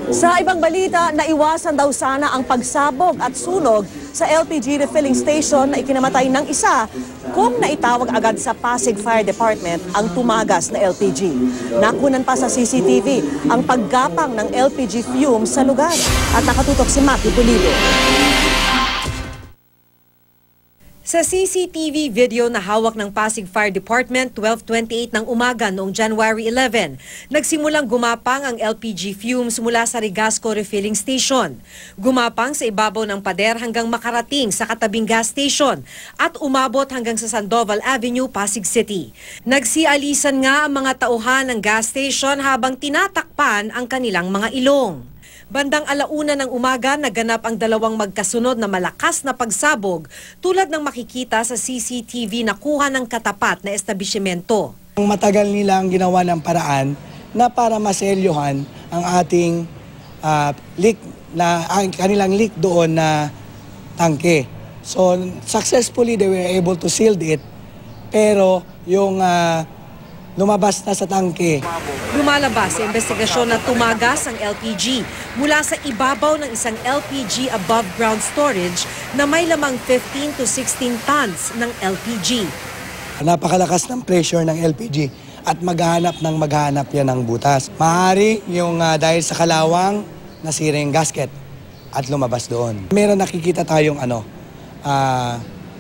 Sa ibang balita, naiwasan daw sana ang pagsabog at sunog sa LPG refilling station na ikinamatay ng isa kung naitawag agad sa Pasig Fire Department ang tumagas na LPG. Nakunan pa sa CCTV ang paggapang ng LPG fumes sa lugar at nakatutok si Maki Pulido. Sa CCTV video na hawak ng Pasig Fire Department, 12:28 ng umaga noong January 11, nagsimulang gumapang ang LPG fumes mula sa Rigasco Refilling Station. Gumapang sa ibabaw ng pader hanggang makarating sa katabing gas station at umabot hanggang sa Sandoval Avenue, Pasig City. Nagsialisan nga ang mga tauhan ng gas station habang tinatakpan ang kanilang mga ilong. Bandang 1:00 ng umaga, naganap ang dalawang magkasunod na malakas na pagsabog tulad ng makikita sa CCTV na kuha ng katapat na establishmento. Matagal nilang ginawa ng paraan na para maselyohan ang ating kanilang leak doon na tangke. So successfully they were able to seal it, pero yung lumabas na sa tangke. Lumalabas sa investigasyon na tumagas ang LPG mula sa ibabaw ng isang LPG above ground storage na may lamang 15 to 16 tons ng LPG. Napakalakas ng pressure ng LPG at maghanap yan ng butas. Maaari yung dahil sa kalawang nasira yung gasket at lumabas doon. Meron nakikita tayong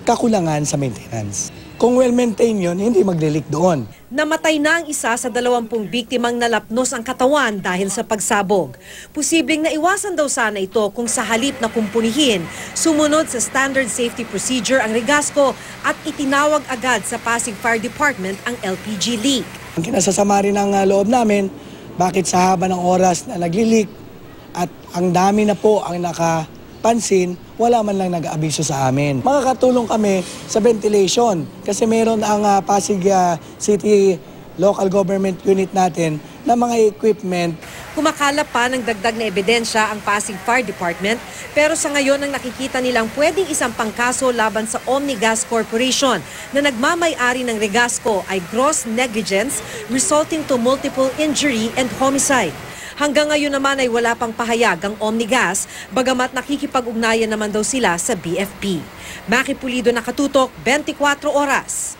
kakulangan sa maintenance. Kung well-maintained yun, hindi magle-leak doon. Namatay na ang isa sa 20 biktimang nalapnos ang katawan dahil sa pagsabog. Posibleng naiwasan daw sana ito kung sa halip na kumpunihin, sumunod sa standard safety procedure ang Rigasco at itinawag agad sa Pasig Fire Department ang LPG leak. Ang kinasasama rin ng loob namin, bakit sa haba ng oras na nagli-leak at ang dami na po ang nakapansin, wala man lang nag-aabiso sa amin. Makakatulong kami sa ventilation kasi meron ang Pasig City Local Government Unit natin na mga equipment. Kumakalap pa ng dagdag na ebidensya ang Pasig Fire Department, pero sa ngayon ang nakikita nilang pwedeng isang pangkaso laban sa Omnigas Corporation na nagmamay-ari ng Rigasco ay gross negligence resulting to multiple injury and homicide. Hanggang ngayon naman ay wala pang pahayag ang Omnigas, bagamat nakikipag-ugnayan naman daw sila sa BFP. Maki Pulido, nakatutok, 24 oras.